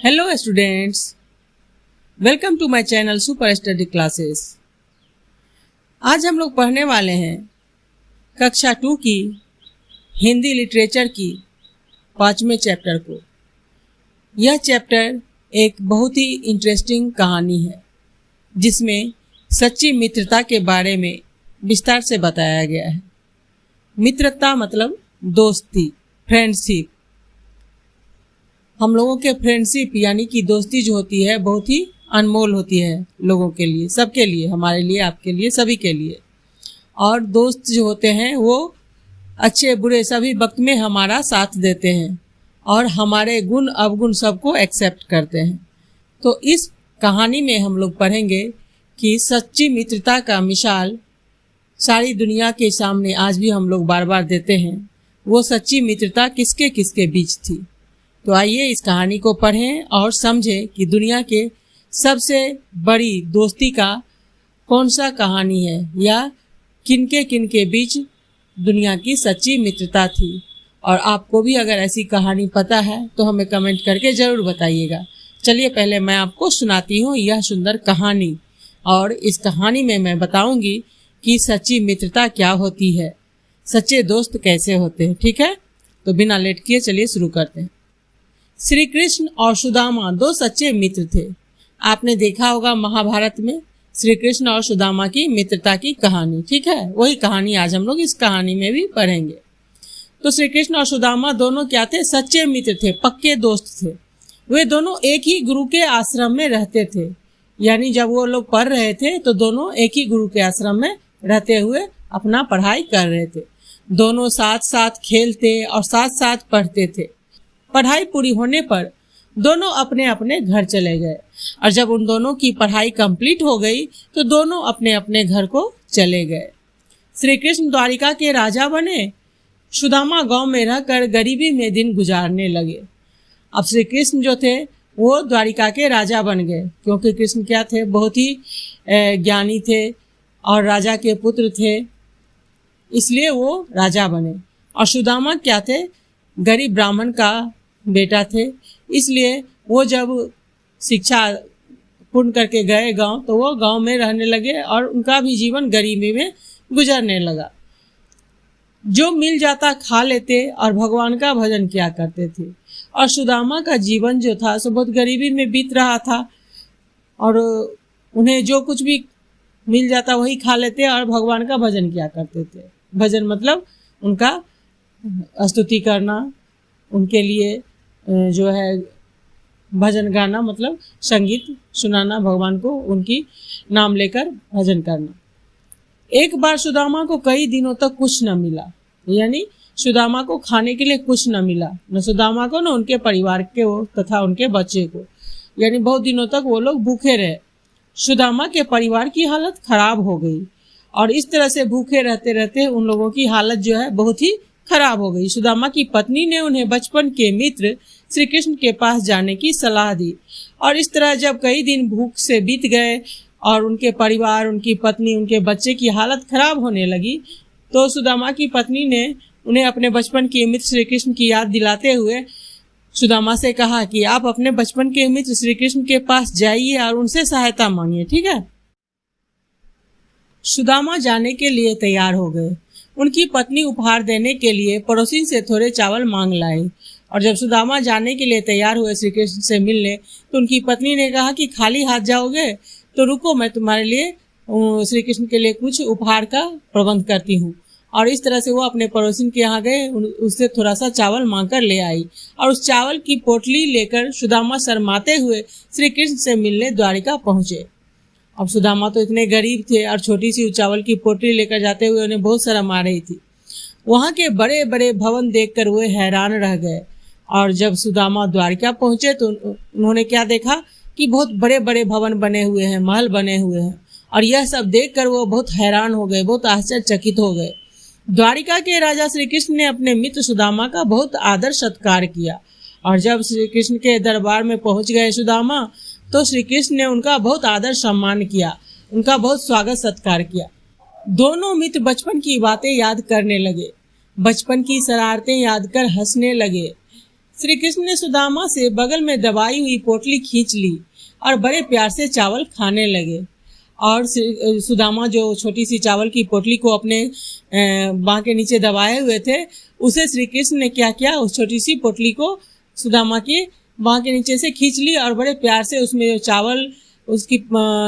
Hello students, welcome to my channel super study classes. आज हम लोग पढ़ने वाले हैं कक्षा 2 की हिंदी लिटरेचर की 5वें चैप्टर को। यह चैप्टर एक बहुत ही इंटरेस्टिंग कहानी है जिसमें सच्ची मित्रता के बारे में विस्तार से बताया गया है। मित्रता मतलब दोस्ती, फ्रेंडशिप। हम लोगों के फ्रेंडशिप यानी कि दोस्ती जो होती है बहुत ही अनमोल होती है लोगों के लिए, सबके लिए, हमारे लिए, आपके लिए, सभी के लिए। और दोस्त जो होते हैं वो अच्छे बुरे सभी वक्त में हमारा साथ देते हैं और हमारे गुण अवगुण सबको एक्सेप्ट करते हैं। तो इस कहानी में हम लोग पढ़ेंगे कि सच्ची मित्रता का मिसाल सारी दुनिया के सामने आज भी हम लोग बार बार देते हैं। वो सच्ची मित्रता किसके किसके बीच थी। तो आइए इस कहानी को पढ़ें और समझें कि दुनिया के सबसे बड़ी दोस्ती का कौन सा कहानी है या किनके किनके बीच दुनिया की सच्ची मित्रता थी। और आपको भी अगर ऐसी कहानी पता है तो हमें कमेंट करके ज़रूर बताइएगा। चलिए पहले मैं आपको सुनाती हूँ यह सुंदर कहानी, और इस कहानी में मैं बताऊंगी कि सच्ची मित्रता क्या होती है, सच्चे दोस्त कैसे होते हैं। ठीक है, तो बिना लेट किए चलिए शुरू करते हैं। श्री कृष्ण और सुदामा दो सच्चे मित्र थे। आपने देखा होगा महाभारत में श्री कृष्ण और सुदामा की मित्रता की कहानी। ठीक है, वही कहानी आज हम लोग इस कहानी में भी पढ़ेंगे। तो श्री कृष्ण और सुदामा दोनों क्या थे? सच्चे मित्र थे, पक्के दोस्त थे। वे दोनों एक ही गुरु के आश्रम में रहते थे, यानी जब वो लोग पढ़ रहे थे तो दोनों एक ही गुरु के आश्रम में रहते हुए अपना पढ़ाई कर रहे थे। दोनों साथ साथ खेलते और साथ साथ पढ़ते थे। पढ़ाई पूरी होने पर दोनों अपने अपने घर चले गए, और जब उन दोनों की पढ़ाई कंप्लीट हो गई तो दोनों अपने अपने घर को चले गए। श्री कृष्ण द्वारिका के राजा बने, सुदामा गांव में रहकर गरीबी में दिन गुजारने लगे। अब श्री कृष्ण जो थे वो द्वारिका के राजा बन गए, क्योंकि कृष्ण क्या थे? बहुत ही ज्ञानी थे और राजा के पुत्र थे, इसलिए वो राजा बने। और सुदामा क्या थे? गरीब ब्राह्मण का बेटा थे, इसलिए वो जब शिक्षा पूर्ण करके गए गांव तो वो गांव में रहने लगे और उनका भी जीवन गरीबी में गुजरने लगा। जो मिल जाता खा लेते और भगवान का भजन किया करते थे। और सुदामा का जीवन जो था सो बहुत गरीबी में बीत रहा था, और उन्हें जो कुछ भी मिल जाता वही खा लेते और भगवान का भजन किया करते थे। भजन मतलब उनका स्तुति करना, उनके लिए जो है भजन गाना, मतलब संगीत सुनाना, भगवान को उनकी नाम लेकर भजन करना। एक बार सुदामा को कई दिनों तक कुछ न मिला, यानी सुदामा को खाने के लिए कुछ न मिला, न सुदामा को न उनके परिवार के वो तथा उनके बच्चे को, यानी बहुत दिनों तक वो लोग भूखे रहे। सुदामा के परिवार की हालत खराब हो गई, और इस तरह से भूखे रहते रहते उन लोगों की हालत जो है बहुत ही खराब हो गई। सुदामा की पत्नी ने उन्हें बचपन के मित्र श्री कृष्ण के पास जाने की सलाह दी, और इस तरह जब कई दिन भूख से बीत गए और उनके परिवार, उनकी पत्नी, उनके बच्चे की हालत खराब होने लगी, तो सुदामा की पत्नी ने उन्हें अपने बचपन के मित्र श्री कृष्ण की याद दिलाते हुए सुदामा से कहा कि आप अपने बचपन के मित्र श्री कृष्ण के पास जाइए और उनसे सहायता मांगिए। ठीक है। सुदामा जाने के लिए तैयार हो गए। उनकी पत्नी उपहार देने के लिए पड़ोसी से थोड़े चावल मांग लाई, और जब सुदामा जाने के लिए तैयार हुए श्री कृष्ण से मिलने, तो उनकी पत्नी ने कहा कि खाली हाथ जाओगे तो रुको, मैं तुम्हारे लिए श्री कृष्ण के लिए कुछ उपहार का प्रबंध करती हूँ। और इस तरह से वो अपने पड़ोसी के यहाँ गए, उससे थोड़ा सा चावल मांग कर ले आई, और उस चावल की पोटली लेकर सुदामा शर्माते हुए श्री कृष्ण से मिलने द्वारिका पहुंचे। अब सुदामा तो इतने गरीब थे और छोटी सी चावल की पोटली लेकर जाते हुए उन्हें बहुत शर्म आ रही थी। वहाँ के बड़े बड़े भवन देखकर वे हैरान रह गए, और जब सुदामा द्वारिका पहुंचे तो उन्होंने क्या देखा कि बहुत बड़े बड़े भवन बने हुए हैं, महल बने हुए हैं, और यह सब देखकर वो बहुत हैरान हो गए, बहुत आश्चर्यचकित हो गए। द्वारिका के राजा श्री कृष्ण ने अपने मित्र सुदामा का बहुत आदर सत्कार किया, और जब श्री कृष्ण के दरबार में पहुंच गए सुदामा, तो श्री कृष्ण ने उनका बहुत आदर सम्मान किया, उनका बहुत स्वागत सत्कार किया। दोनों मित्र बचपन की बातें याद करने लगे, बचपन की शरारतें याद कर हंसने लगे। श्री कृष्ण ने सुदामा से बगल में दबाई हुई पोटली खींच ली और बड़े प्यार से चावल खाने लगे। और सुदामा जो छोटी सी चावल की पोटली को अपने बांह के नीचे दबाए हुए थे, उसे श्री कृष्ण ने क्या किया, उस छोटी सी पोटली को सुदामा की बांह के नीचे से खींच ली और बड़े प्यार से उसमें जो चावल उसकी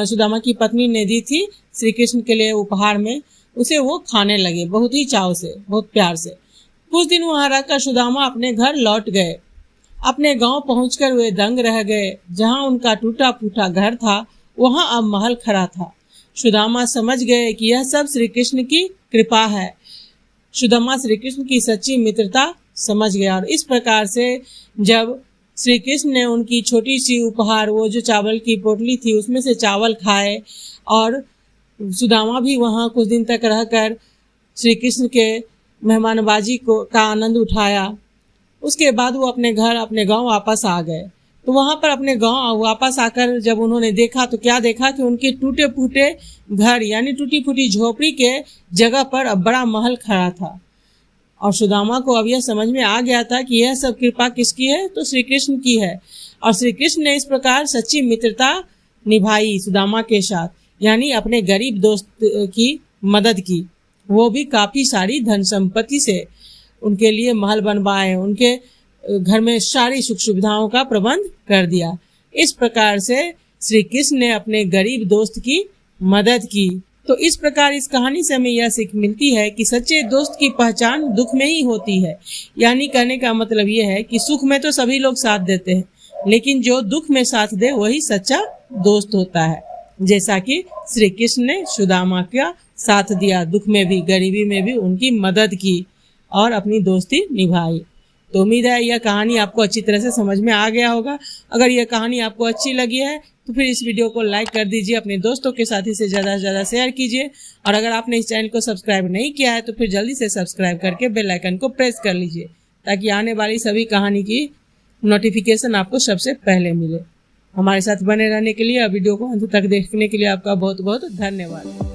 सुदामा की पत्नी ने दी थी श्री कृष्ण के लिए उपहार में, उसे वो खाने लगे बहुत ही चाव से, बहुत प्यार से। कुछ दिन वहां रहकर सुदामा अपने घर लौट गए। अपने गांव पहुंचकर वे दंग रह गए। जहां उनका टूटा फूटा घर था वहां अब महल खड़ा था। सुदामा समझ गए कि यह सब श्री कृष्ण की कृपा है। सुदामा श्री कृष्ण की सच्ची मित्रता समझ गया और इस प्रकार से जब श्री कृष्ण ने उनकी छोटी सी उपहार, वो जो चावल की पोटली थी, उसमें से चावल खाए और सुदामा भी वहां कुछ दिन तक रहकर श्री कृष्ण के मेहमानबाजी का आनंद उठाया। उसके बाद वो अपने घर, अपने गांव वापस आ गए। तो वहां पर अपने गांव वापस आकर जब उन्होंने देखा तो क्या देखा कि उनके टूटे फूटे घर यानी टूटी फूटी झोपड़ी के जगह पर अब बड़ा महल खड़ा था। और सुदामा को अब यह समझ में आ गया था कि यह सब कृपा किसकी है, तो श्री कृष्ण की है। और श्री कृष्ण ने इस प्रकार सच्ची मित्रता निभाई सुदामा के साथ, यानी अपने गरीब दोस्त की मदद की, वो भी काफी सारी धन संपत्ति से। उनके लिए महल बनवाए, उनके घर में सारी सुख सुविधाओं का प्रबंध कर दिया। इस प्रकार से श्री कृष्ण ने अपने गरीब दोस्त की मदद की। तो इस प्रकार इस कहानी से हमें यह सीख मिलती है कि सच्चे दोस्त की पहचान दुख में ही होती है। यानी कहने का मतलब यह है कि सुख में तो सभी लोग साथ देते हैं, लेकिन जो दुख में साथ दे वही सच्चा दोस्त होता है। जैसा कि श्री कृष्ण ने सुदामा का साथ दिया, दुख में भी गरीबी में भी उनकी मदद की और अपनी दोस्ती निभाई। तो उम्मीद है यह कहानी आपको अच्छी तरह से समझ में आ गया होगा। अगर यह कहानी आपको अच्छी लगी है तो फिर इस वीडियो को लाइक कर दीजिए, अपने दोस्तों के साथ इसे ज़्यादा से ज़्यादा शेयर कीजिए। और अगर आपने इस चैनल को सब्सक्राइब नहीं किया है तो फिर जल्दी से सब्सक्राइब करके बेल आइकन को प्रेस कर लीजिए, ताकि आने वाली सभी कहानी की नोटिफिकेशन आपको सबसे पहले मिले। हमारे साथ बने रहने के लिए और वीडियो को अंत तक देखने के लिए आपका बहुत बहुत धन्यवाद।